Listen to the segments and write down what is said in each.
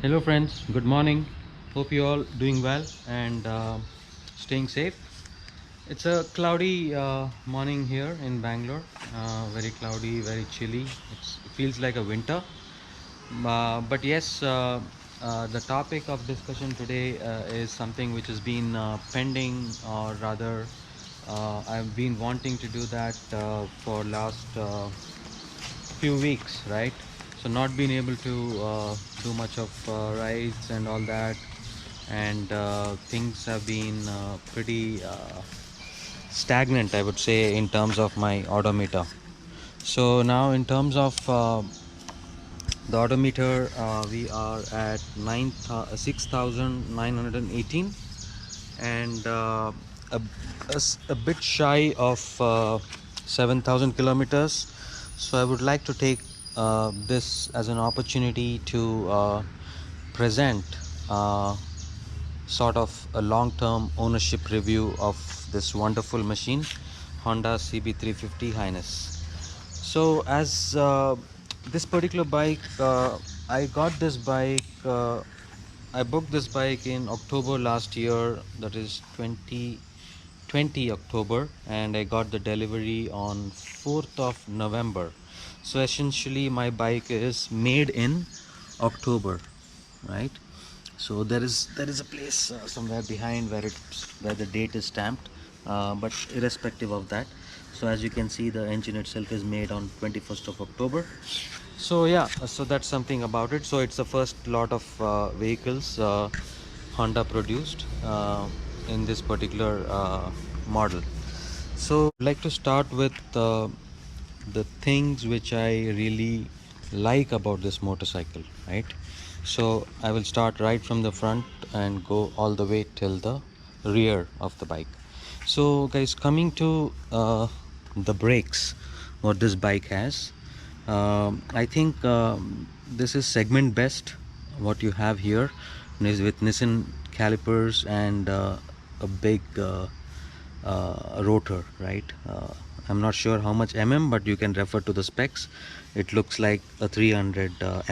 Hello friends, good morning. Hope you all doing well and staying safe. It's a cloudy morning here in Bangalore. Very cloudy, very chilly. It feels like a winter. But yes, the topic of discussion today is something which has been pending, or rather, I've been wanting to do that for last few weeks, right? So not been able to do much of rides and all that, and things have been pretty stagnant, I would say, in terms of my odometer. So now in terms of the odometer, we are at 6,918, and a bit shy of 7,000 kilometers. So I would like to take this as an opportunity to present uh, sort of a long-term ownership review of this wonderful machine, Honda CB350 Highness. So as this particular bike, I got this bike, I booked this bike in October last year, that is 2020 October, and I got the delivery on 4th of November. So essentially my bike is made in October, right? So there is a place somewhere behind where the date is stamped, but irrespective of that, so as you can see, the engine itself is made on 21st of October. So yeah, so that's something about it. So it's the first lot of vehicles Honda produced in this particular model. So I'd like to start with the things which I really like about this motorcycle, right? So I will start right from the front and go all the way till the rear of the bike. So guys, coming to the brakes, what this bike has, I think this is segment best what you have here is with Nissan calipers and a big rotor, right? I'm not sure how much but you can refer to the specs. It looks like a 300 or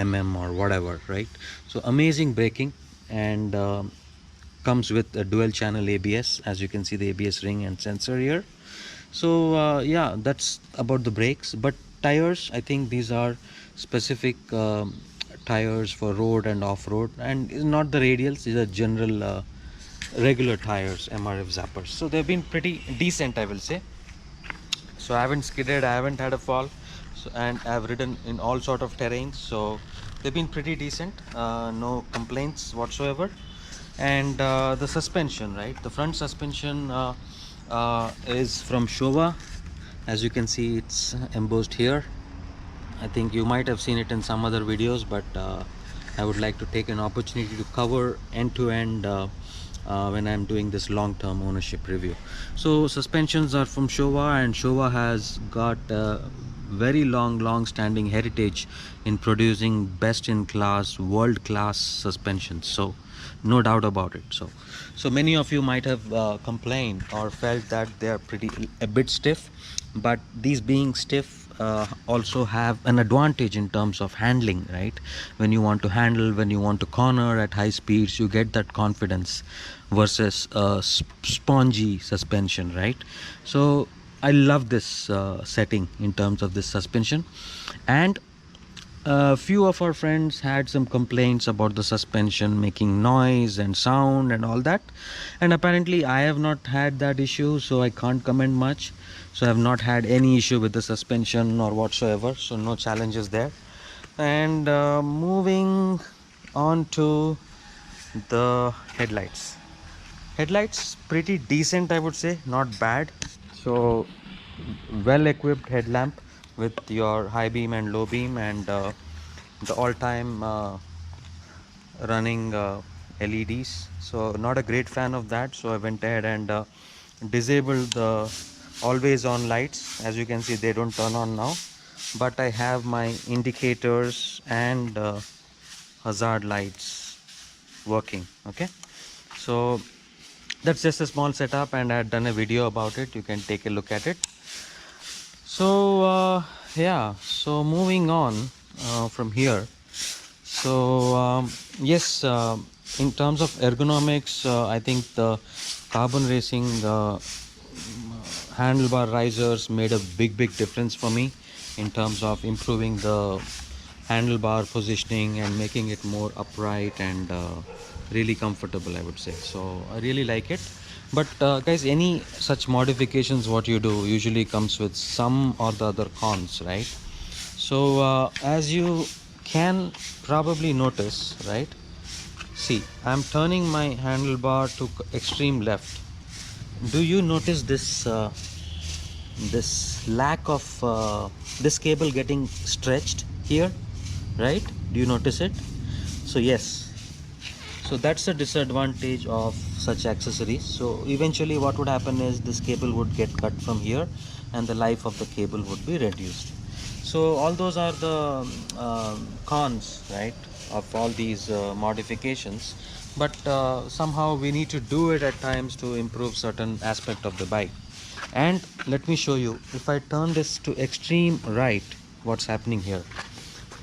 whatever, right? So amazing braking, and comes with a dual channel ABS, as you can see the ABS ring and sensor here. So yeah, that's about the brakes. But tires, I think these are specific tires for road and off-road, and is not the radials, these are general regular tires, MRF zappers. So they've been pretty decent, I will say. So I haven't skidded, I haven't had a fall, so, and I've ridden in all sort of terrains, so they've been pretty decent. No complaints whatsoever. And the suspension, right, the front suspension is from Showa. As you can see, it's embossed here. I think you might have seen it in some other videos, but I would like to take an opportunity to cover end to end when I'm doing this long-term ownership review. So suspensions are from Showa, and Showa has got very long standing heritage in producing best in class, world class suspensions, so no doubt about it. So many of you might have complained or felt that they are pretty a bit stiff, but these being stiff also have an advantage in terms of handling, right? When you want to handle, when you want to corner at high speeds, you get that confidence versus spongy suspension, right? So I love this setting in terms of this suspension. And a few of our friends had some complaints about the suspension making noise and sound and all that, and apparently I have not had that issue, so I can't comment much. So I have not had any issue with the suspension or whatsoever, so no challenges there. And moving on to the headlights, pretty decent, I would say, not bad. So well equipped headlamp with your high beam and low beam, and the all-time running LEDs. So not a great fan of that, so I went ahead and disabled the always on lights. As you can see, they don't turn on now, but I have my indicators and hazard lights working. Okay, so that's just a small setup, and I had done a video about it. You can take a look at it. So yeah, so moving on from here, So yes, in terms of ergonomics, I think the carbon racing handlebar risers made a big difference for me in terms of improving the handlebar positioning and making it more upright and really comfortable, I would say. So I really like it. But guys, any such modifications what you do usually comes with some or the other cons, right? So as you can probably notice, right? See, I'm turning my handlebar to extreme left. Do you notice this lack of this cable getting stretched here, right? Do you notice it? So yes, so that's a disadvantage of such accessories. So eventually what would happen is this cable would get cut from here and the life of the cable would be reduced. So all those are the cons, right, of all these modifications. But somehow we need to do it at times to improve certain aspect of the bike. And let me show you, if I turn this to extreme right, what's happening here?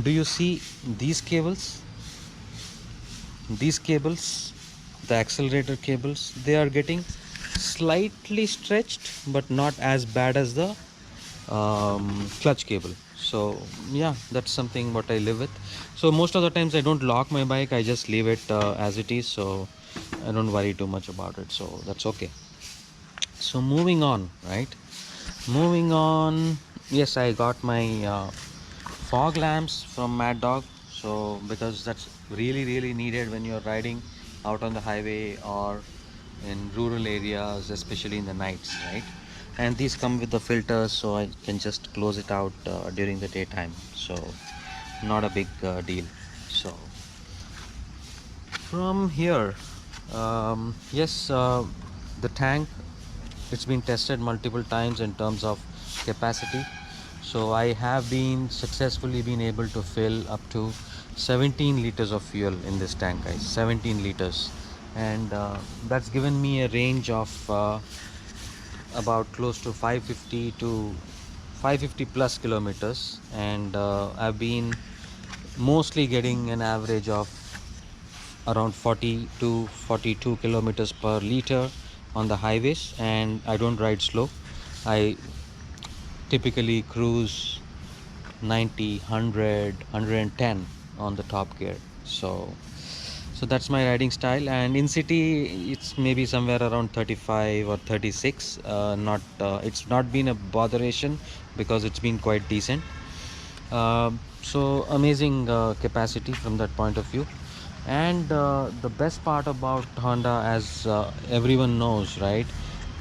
Do you see these cables? These cables, the accelerator cables, they are getting slightly stretched, but not as bad as the clutch cable. So yeah, that's something what I live with. So most of the times I don't lock my bike, I just leave it as it is, so I don't worry too much about it, so that's okay. So moving on, right, moving on. Yes, I got my fog lamps from Mad Dog, so because that's really needed when you're riding out on the highway or in rural areas, especially in the nights, right? And these come with the filters, so I can just close it out during the daytime, so not a big deal. So from here, yes, the tank, it's been tested multiple times in terms of capacity. So I have been successfully been able to fill up to 17 liters of fuel in this tank, guys. 17 liters, and that's given me a range of about close to 550 to 550 plus kilometers, and I've been mostly getting an average of around 40 to 42 kilometers per liter on the highways, and I don't ride slow. I typically cruise 90, 100, 110 on the top gear. So that's my riding style, and in city it's maybe somewhere around 35 or 36. Not it's not been a botheration because it's been quite decent. So amazing capacity from that point of view. And the best part about Honda, as everyone knows, right,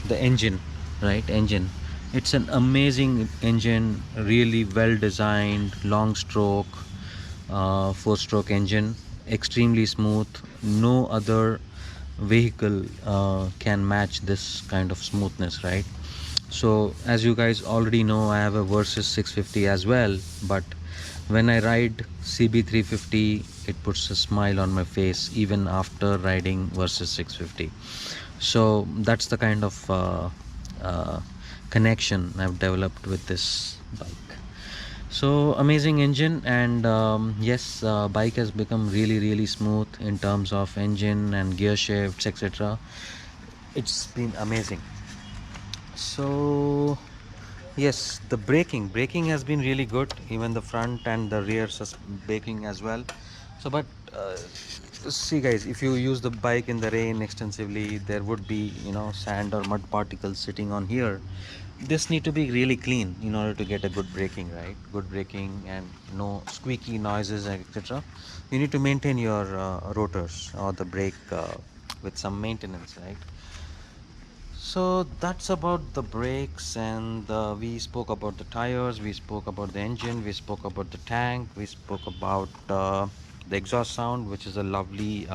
the engine, right, engine, it's an amazing engine, really well designed, long stroke, 4-stroke engine, extremely smooth. No other vehicle can match this kind of smoothness, right? So as you guys already know, I have a Versys 650 as well, but when I ride CB350, it puts a smile on my face even after riding Versys 650. So that's the kind of uh, connection I've developed with this bike. So amazing engine, and yes, bike has become really smooth in terms of engine and gear shifts, etc. It's been amazing. So yes, the braking has been really good, even the front and the rear braking as well. So but see guys, if you use the bike in the rain extensively, there would be, you know, sand or mud particles sitting on here. This need to be really clean in order to get a good braking, right? Good braking and no squeaky noises, etc. You need to maintain your rotors or the brake with some maintenance, right? So that's about the brakes, and we spoke about the tires, we spoke about the engine, we spoke about the tank, we spoke about the exhaust sound, which is a lovely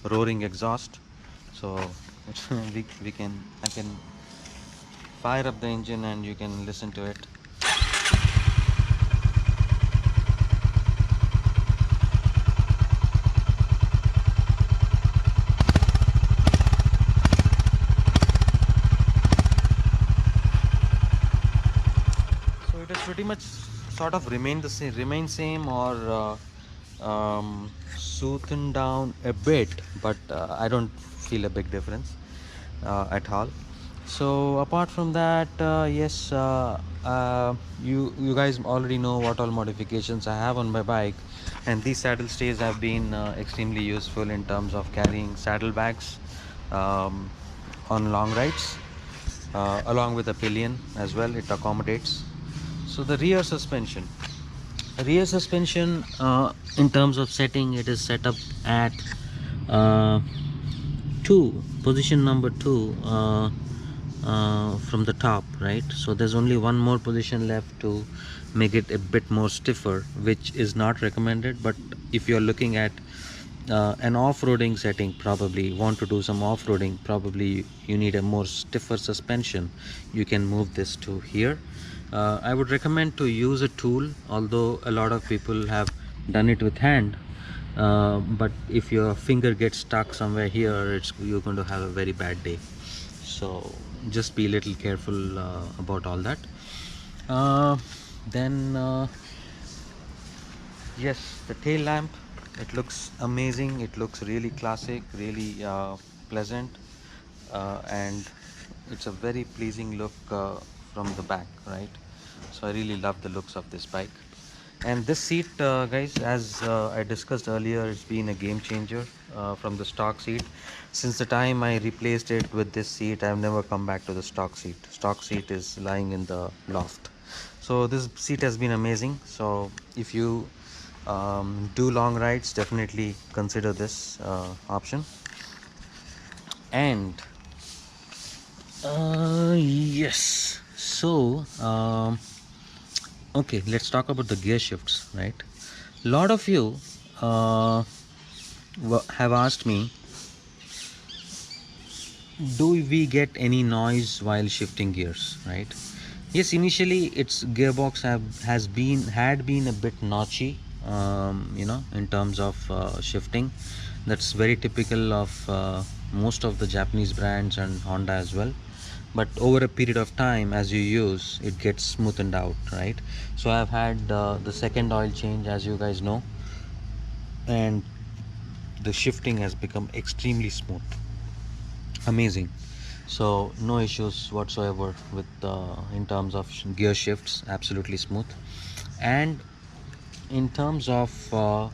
roaring exhaust. So we can, I can fire up the engine and you can listen to it. So it is pretty much sort of remain the same, or smoothened down a bit, but I don't feel a big difference at all. So apart from that, yes, you guys already know what all modifications I have on my bike, and these saddle stays have been extremely useful in terms of carrying saddlebags um, on long rides, along with a pillion as well. It accommodates. So the rear suspension, in terms of setting, it is set up at uh, position number 2, from the top, right? So there's only one more position left to make it a bit more stiffer, which is not recommended. But if you're looking at an off-roading setting, probably want to do some off-roading, probably you need a more stiffer suspension, you can move this to here. I would recommend to use a tool, although a lot of people have done it with hand. But if your finger gets stuck somewhere here, you're going to have a very bad day. So just be a little careful about all that. uh, then Yes, the tail lamp, it looks amazing. It looks really classic, really pleasant, and it's a very pleasing look from the back, right? So I really love the looks of this bike. And this seat, guys, as I discussed earlier, it's been a game changer from the stock seat. Since the time I replaced it with this seat, I've never come back to the stock seat. Stock seat is lying in the loft. So this seat has been amazing. So if you do long rides, definitely consider this option. And yes, so okay, let's talk about the gear shifts, right? A lot of you uh, have asked me, do we get any noise while shifting gears, right? Yes, initially its gearbox had been a bit notchy, in terms of shifting. That's very typical of most of the Japanese brands and Honda as well. But over a period of time, as you use, it gets smoothened out, right? So I've had the second oil change, as you guys know, and the shifting has become extremely smooth, amazing. So no issues whatsoever with in terms of gear shifts, absolutely smooth. And in terms of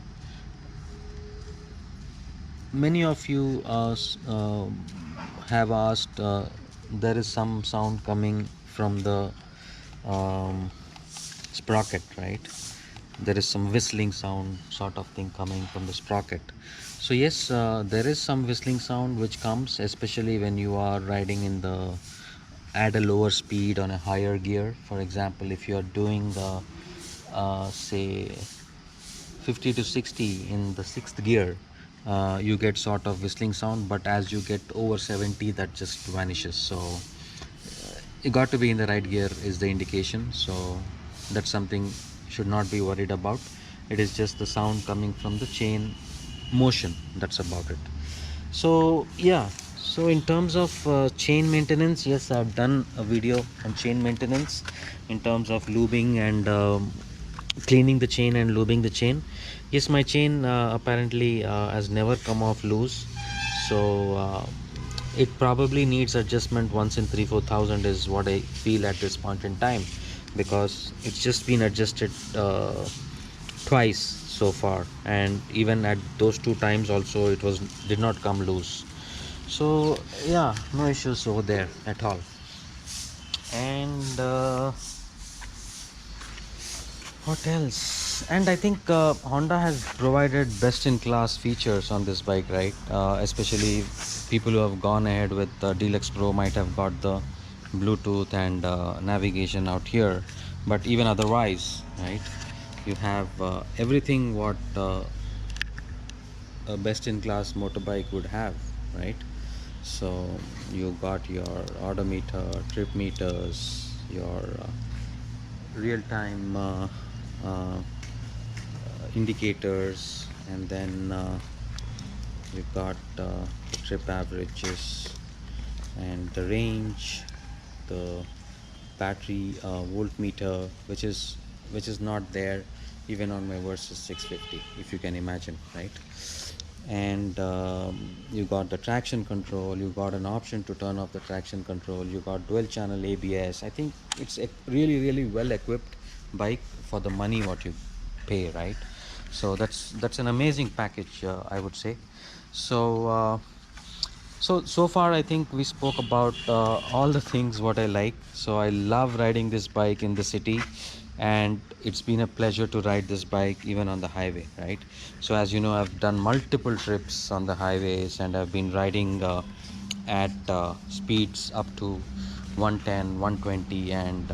many of you have asked, there is some sound coming from the um, sprocket, right? There is some whistling sound sort of thing coming from the sprocket. So yes, there is some whistling sound which comes, especially when you are riding in the at a lower speed on a higher gear. For example, if you are doing the say 50 to 60 in the sixth gear, you get sort of whistling sound, but as you get over 70, that just vanishes. So you got to be in the right gear is the indication. So that's something should not be worried about. It is just the sound coming from the chain motion, that's about it. So yeah, so in terms of chain maintenance, yes, I've done a video on chain maintenance in terms of lubing and cleaning the chain and lubing the chain. Yes, my chain apparently has never come off loose. So it probably needs adjustment once in 3-4 thousand is what I feel at this point in time, because it's just been adjusted twice so far, and even at those 2 times also it was did not come loose. So yeah, no issues over there at all. And what else? And I think Honda has provided best in class features on this bike, right? Especially people who have gone ahead with Deluxe Pro might have got the Bluetooth and navigation out here, but even otherwise, right, you have everything what a best in class motorbike would have, right? So you got your odometer, trip meters, your real-time indicators, and then you've got the trip averages and the range, the battery voltmeter, which is not there even on my Versys 650, if you can imagine, right? And you got the traction control, you got an option to turn off the traction control, you got dual channel ABS. I think it's a really well equipped bike for the money what you pay, right? So that's an amazing package, I would say. So so far I think we spoke about all the things what I like. So I love riding this bike in the city, and it's been a pleasure to ride this bike even on the highway, right? So as you know, I've done multiple trips on the highways, and I've been riding at speeds up to 110, 120, and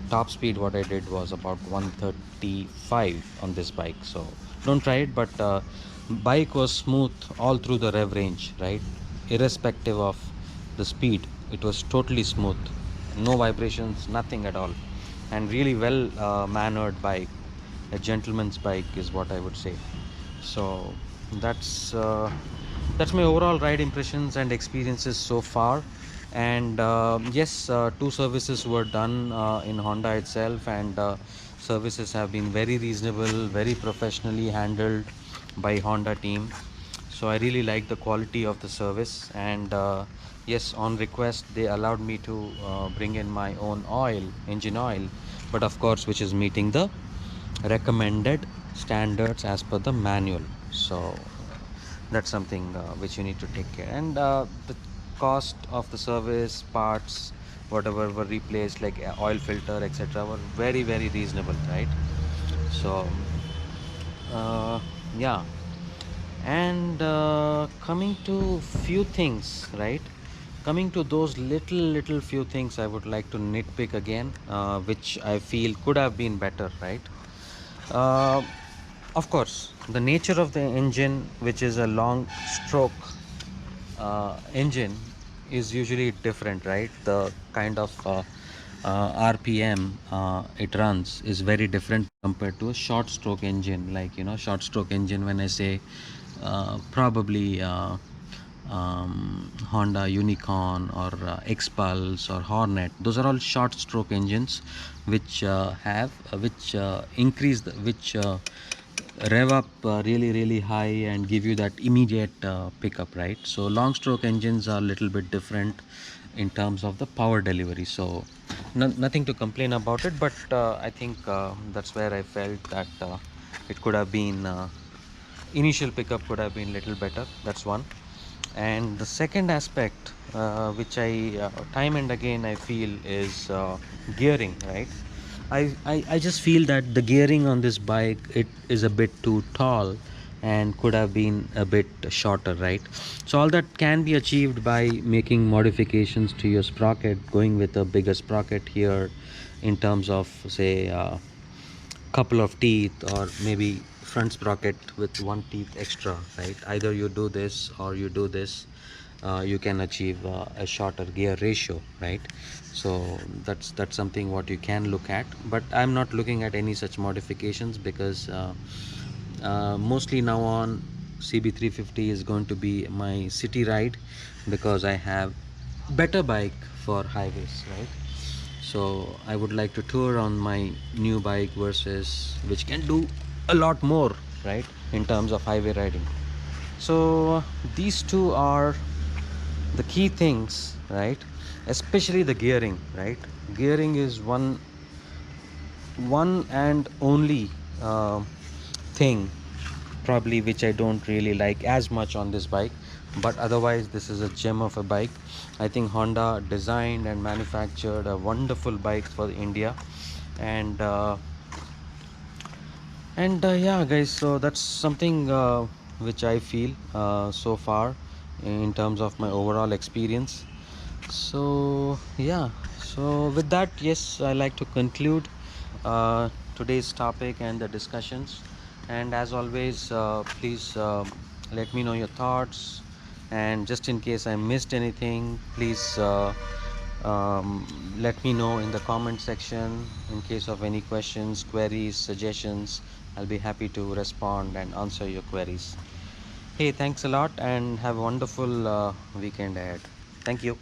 top speed what I did was about 135 on this bike. So don't try it, but bike was smooth all through the rev range, right? Irrespective of the speed, it was totally smooth, no vibrations, nothing at all, and really well mannered bike. A gentleman's bike is what I would say. So that's uh, that's my overall ride impressions and experiences so far. And yes, two services were done in Honda itself, and services have been very reasonable, very professionally handled by Honda team. So I really like the quality of the service. And yes, on request they allowed me to bring in my own oil, engine oil, but of course which is meeting the recommended standards as per the manual. So that's something which you need to take care. And the cost of the service parts, whatever were replaced, like oil filter, etc., were very reasonable, right? So yeah. And coming to few things, right? Coming to those little few things I would like to nitpick again, which I feel could have been better, right? uh, of course, the nature of the engine, which is a long stroke engine, is usually different, right? The kind of RPM it runs is very different compared to a short stroke engine. Like, you know, short stroke engine, when I say probably Honda Unicorn or X-Pulse or Hornet, those are all short stroke engines which which increase which rev up really high and give you that immediate pickup, right? So long stroke engines are a little bit different in terms of the power delivery. So nothing to complain about it, but I think that's where I felt that it could have been initial pickup could have been little better. That's one. And the second aspect, which I time and again I feel, is gearing, right? I just feel that the gearing on this bike, it is a bit too tall and could have been a bit shorter, right? So all that can be achieved by making modifications to your sprocket, going with a bigger sprocket here in terms of, say, couple of teeth, or maybe front sprocket with one teeth extra, right? Either you do this or you do this, you can achieve a shorter gear ratio, right? So that's something what you can look at, but I'm not looking at any such modifications, because mostly now on, CB350 is going to be my city ride, because I have better bike for highways, right? So I would like to tour on my new bike versus which can do a lot more, right, in terms of highway riding. So these two are the key things, right? Especially the gearing, right? Gearing is one and only thing probably which I don't really like as much on this bike. But otherwise, this is a gem of a bike. I think Honda designed and manufactured a wonderful bike for India. And yeah, guys, so that's something which I feel so far in terms of my overall experience. So yeah, so with that, yes, I like to conclude today's topic and the discussions. And as always, please let me know your thoughts, and just in case I missed anything, please let me know in the comment section. In case of any questions, queries, suggestions, I'll be happy to respond and answer your queries. Hey, thanks a lot, and have a wonderful weekend ahead. Thank you.